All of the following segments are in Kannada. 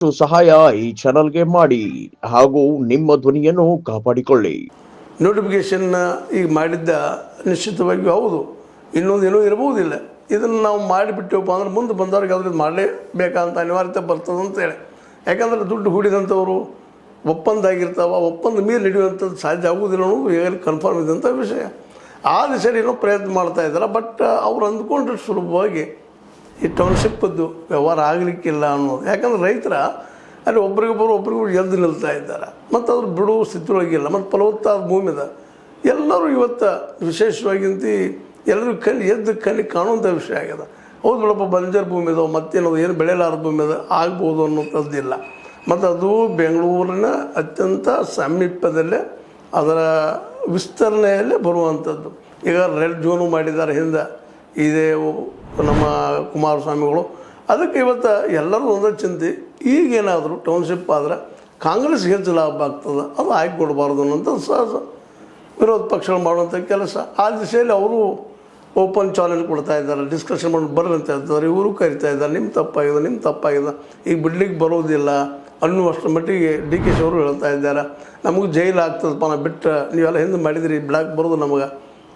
ಸಹಾಯ ಈ ಚಾನಲ್ಗೆ ಮಾಡಿ ಹಾಗೂ ನಿಮ್ಮ ಧ್ವನಿಯನ್ನು ಕಾಪಾಡಿಕೊಳ್ಳಿ. ನೋಟಿಫಿಕೇಷನ್ ಈಗ ಮಾಡಿದ್ದ ನಿಶ್ಚಿತವಾಗಿ ಹೌದು, ಇನ್ನೊಂದು ಏನೂ ಇರಬಹುದಿಲ್ಲ. ಇದನ್ನು ನಾವು ಮಾಡಿಬಿಟ್ಟೆವಪ್ಪ ಅಂದ್ರೆ ಮುಂದೆ ಬಂದವ್ರಿಗೆ ಅದ್ರದ್ದು ಮಾಡಲೇಬೇಕಂತ ಅನಿವಾರ್ಯತೆ ಬರ್ತದೆ ಅಂತೇಳಿ. ಯಾಕಂದರೆ ದುಡ್ಡು ಹೂಡಿದಂಥವರು ಒಪ್ಪಂದ ಆಗಿರ್ತಾವೆ, ಒಪ್ಪಂದ ಮೀರಿ ನಡೆಯುವಂಥದ್ದು ಸಾಧ್ಯ ಆಗುವುದಿಲ್ಲ ಅನ್ನೋದು ಈಗಾಗಲೇ ಕನ್ಫರ್ಮ್ ಇದ್ದಂಥ ವಿಷಯ. ಆ ದಿಶೆಯಲ್ಲಿ ಏನೋ ಪ್ರಯತ್ನ ಮಾಡ್ತಾ ಇದ್ದಾರೆ. ಬಟ್ ಅವ್ರು ಅಂದ್ಕೊಂಡ್ರೆ ಸುಲಭವಾಗಿ ಈ ಟೌನ್ಶಿಪ್ಪದ್ದು ವ್ಯವಹಾರ ಆಗಲಿಕ್ಕಿಲ್ಲ ಅನ್ನೋದು. ಯಾಕಂದ್ರೆ ರೈತರ ಅಲ್ಲಿ ಒಬ್ರಿಗೊಬ್ಬರು ಎದ್ದು ನಿಲ್ತಾ ಇದ್ದಾರೆ, ಮತ್ತು ಅದ್ರ ಬಿಡುವ ಸ್ಥಿತಿಯೊಳಗಿಲ್ಲ, ಮತ್ತು ಫಲವತ್ತಾದ ಭೂಮಿ ಇದೆ. ಎಲ್ಲರೂ ಇವತ್ತು ವಿಶೇಷವಾಗಿಂತ ಎಲ್ಲರೂ ಎದ್ದು ಕಾಣುವಂಥ ವಿಷಯ ಆಗಿದೆ. ಹೌದು ಬಿಡಪ್ಪ, ಬಂಜರ್ ಭೂಮಿ ಇದಾವೆ, ಮತ್ತೇನದು ಏನು ಬೆಳೆಯಲಾರದ ಭೂಮಿ ಇದೆ ಆಗ್ಬೋದು ಅನ್ನೋಂಥದ್ದಿಲ್ಲ. ಮತ್ತು ಅದು ಬೆಂಗಳೂರಿನ ಅತ್ಯಂತ ಸಮೀಪದಲ್ಲೇ ಅದರ ವಿಸ್ತರಣೆಯಲ್ಲೇ ಬರುವಂಥದ್ದು. ಈಗ ರೆಡ್ ಝೋನು ಮಾಡಿದ್ದಾರೆ ಹಿಂದೆ, ಇದೇ ನಮ್ಮ ಕುಮಾರಸ್ವಾಮಿಗಳು. ಅದಕ್ಕೆ ಇವತ್ತು ಎಲ್ಲರೂ ಒಂದೇ ಚಿಂತೆ, ಈಗೇನಾದರೂ ಟೌನ್ಶಿಪ್ ಆದರೆ ಕಾಂಗ್ರೆಸ್ಗೆ ಹೆಚ್ಚು ಲಾಭ ಆಗ್ತದೆ, ಅದು ಆಯ್ಕೆ ಕೊಡಬಾರ್ದು ಅನ್ನೋಂಥದ್ದು ಸಹಜ ವಿರೋಧ ಪಕ್ಷಗಳು ಮಾಡುವಂಥ ಕೆಲಸ. ಆ ದಿಶೆಯಲ್ಲಿ ಅವರು ಓಪನ್ ಚಾಲೆಂಜ್ ಕೊಡ್ತಾ ಇದ್ದಾರೆ, ಡಿಸ್ಕಷನ್ ಮಾಡಿ ಬರ್ರಿ ಅಂತ ಹೇಳ್ತಾರೆ. ಇವರು ಕರಿತಾ ಇದ್ದಾರೆ, ನಿಮ್ಮ ತಪ್ಪಾಗಿದೆ, ಈಗ ಬಿಡ್ಲಿಕ್ಕೆ ಬರೋದಿಲ್ಲ ಅನ್ನುವಷ್ಟರ ಮಟ್ಟಿಗೆ ಡಿ ಕೆ ಶಿ ಅವರು ಹೇಳ್ತಾ ಇದ್ದಾರೆ. ನಮಗೆ ಜೈಲು ಆಗ್ತದಪ್ಪ, ನಾವು ಬಿಟ್ಟು ನೀವೆಲ್ಲ ಹಿಂದೆ ಮಾಡಿದಿರಿ, ಬ್ಲ್ಯಾಕ್ ಬರೋದು ನಮಗೆ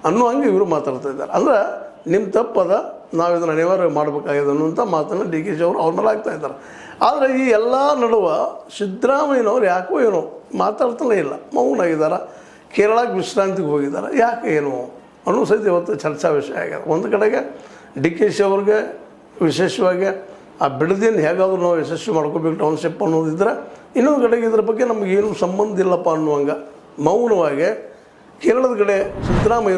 ಅನ್ನೋ ಹಂಗೆ ಇವರು ಮಾತಾಡ್ತಾ ಇದ್ದಾರೆ. ಅಂದ್ರೆ ನಿಮ್ಮ ತಪ್ಪದ, ನಾವು ಇದನ್ನು ಅನಿವಾರ್ಯ ಮಾಡಬೇಕಾಗಿದೆ ಅನ್ನುವಂಥ ಮಾತನ್ನು ಡಿ ಕೆ ಶಿ ಅವರು ಅವ್ರ ಮೇಲೆ ಆಗ್ತಾ ಇದ್ದಾರೆ. ಆದರೆ ಈ ಎಲ್ಲ ನಡುವೆ ಸಿದ್ದರಾಮಯ್ಯನವ್ರು ಯಾಕೋ ಏನೋ ಮಾತಾಡ್ತಾನೆ ಇಲ್ಲ, ಮೌನಾಗಿದ್ದಾರೆ. ಕೇರಳಕ್ಕೆ ವಿಶ್ರಾಂತಿಗೆ ಹೋಗಿದ್ದಾರೆ, ಯಾಕೆ ಏನು ಅನ್ನೋ ಸಹಿತ ಇವತ್ತು ಚರ್ಚಾ ವಿಷಯ ಆಗಿದೆ. ಒಂದು ಕಡೆಗೆ ಡಿ ಕೆ ಶಿ ಅವ್ರಿಗೆ ವಿಶೇಷವಾಗಿ ಆ ಬಿಡದಿಯನ್ನು ಹೇಗಾದರೂ ನಾವು ಯಶಸ್ವಿ ಮಾಡ್ಕೋಬೇಕು ಟೌನ್ಶಿಪ್ ಅನ್ನೋದಿದ್ರೆ, ಇನ್ನೊಂದು ಕಡೆಗೆ ಇದ್ರ ಬಗ್ಗೆ ನಮಗೇನು ಸಂಬಂಧ ಇಲ್ಲಪ್ಪ ಅನ್ನುವಂಗೆ ಮೌನವಾಗಿ ಕೇರಳದ ಕಡೆ ಸಿದ್ದರಾಮಯ್ಯರು